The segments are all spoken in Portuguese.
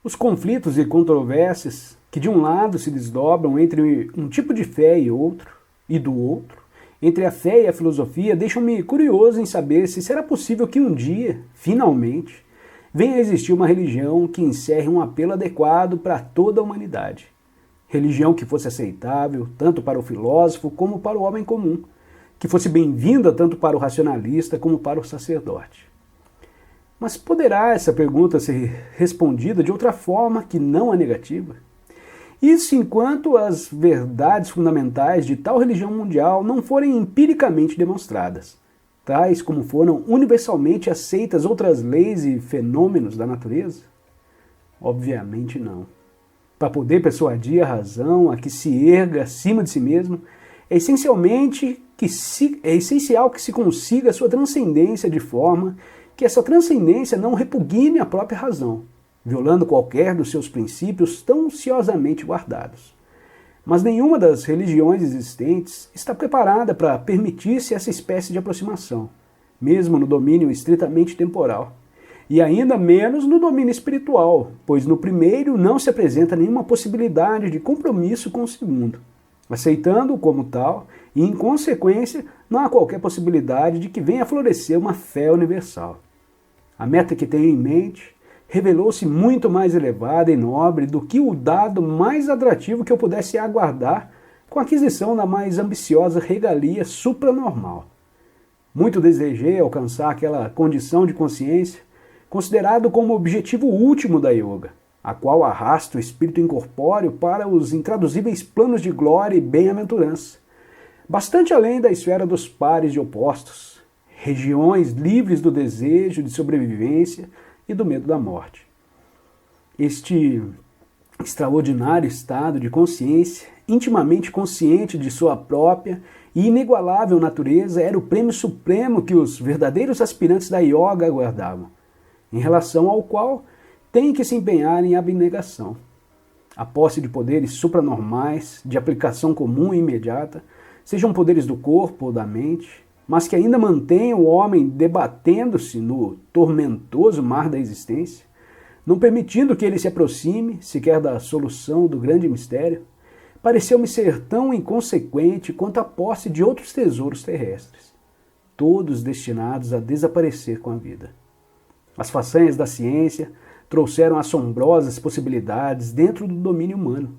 Os conflitos e controvérsias que de um lado se desdobram entre um tipo de fé e do outro, entre a fé e a filosofia, deixam-me curioso em saber se será possível que um dia, finalmente, venha a existir uma religião que encerre um apelo adequado para toda a humanidade. Religião que fosse aceitável tanto para o filósofo como para o homem comum, que fosse bem-vinda tanto para o racionalista como para o sacerdote. Mas poderá essa pergunta ser respondida de outra forma que não a negativa? Isso enquanto as verdades fundamentais de tal religião mundial não forem empiricamente demonstradas, tais como foram universalmente aceitas outras leis e fenômenos da natureza? Obviamente não. Para poder persuadir a razão a que se erga acima de si mesmo, é essencial que se consiga a sua transcendência de forma que essa transcendência não repugne a própria razão, violando qualquer dos seus princípios tão ciosamente guardados. Mas nenhuma das religiões existentes está preparada para permitir-se essa espécie de aproximação, mesmo no domínio estritamente temporal, e ainda menos no domínio espiritual, pois no primeiro não se apresenta nenhuma possibilidade de compromisso com o segundo, aceitando-o como tal, e em consequência não há qualquer possibilidade de que venha a florescer uma fé universal. A meta que tenho em mente revelou-se muito mais elevada e nobre do que o dado mais atrativo que eu pudesse aguardar com a aquisição da mais ambiciosa regalia supranormal. Muito desejei alcançar aquela condição de consciência considerado como objetivo último da yoga, a qual arrasta o espírito incorpóreo para os intraduzíveis planos de glória e bem-aventurança, bastante além da esfera dos pares de opostos, regiões livres do desejo de sobrevivência e do medo da morte. Este extraordinário estado de consciência, intimamente consciente de sua própria e inigualável natureza, era o prêmio supremo que os verdadeiros aspirantes da yoga aguardavam, em relação ao qual têm que se empenhar em abnegação. A posse de poderes supranormais, de aplicação comum e imediata, sejam poderes do corpo ou da mente, mas que ainda mantenham o homem debatendo-se no tormentoso mar da existência, não permitindo que ele se aproxime sequer da solução do grande mistério, pareceu-me ser tão inconsequente quanto a posse de outros tesouros terrestres, todos destinados a desaparecer com a vida. As façanhas da ciência trouxeram assombrosas possibilidades dentro do domínio humano,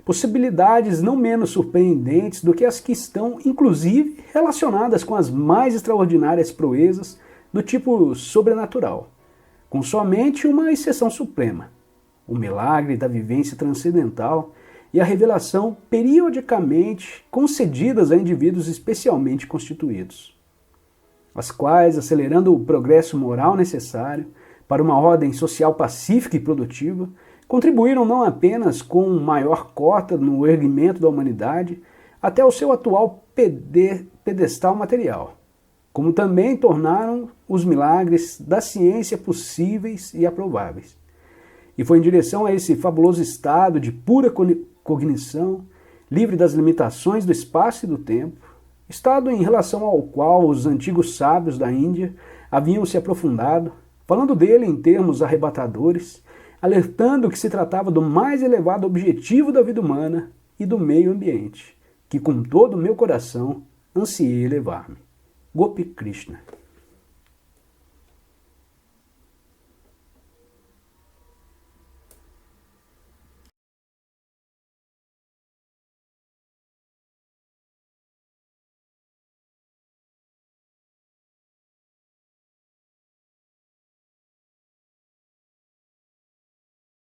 possibilidades não menos surpreendentes do que as que estão, inclusive, relacionadas com as mais extraordinárias proezas do tipo sobrenatural, com somente uma exceção suprema, o milagre da vivência transcendental e a revelação periodicamente concedidas a indivíduos especialmente constituídos, as quais, acelerando o progresso moral necessário para uma ordem social pacífica e produtiva, contribuíram não apenas com maior cota no erguimento da humanidade até o seu atual pedestal material, como também tornaram os milagres da ciência possíveis e aprováveis. E foi em direção a esse fabuloso estado de pura cognição, livre das limitações do espaço e do tempo, estado em relação ao qual os antigos sábios da Índia haviam se aprofundado, falando dele em termos arrebatadores, alertando que se tratava do mais elevado objetivo da vida humana e do meio ambiente, que com todo o meu coração ansiei elevar-me. Gopi Krishna.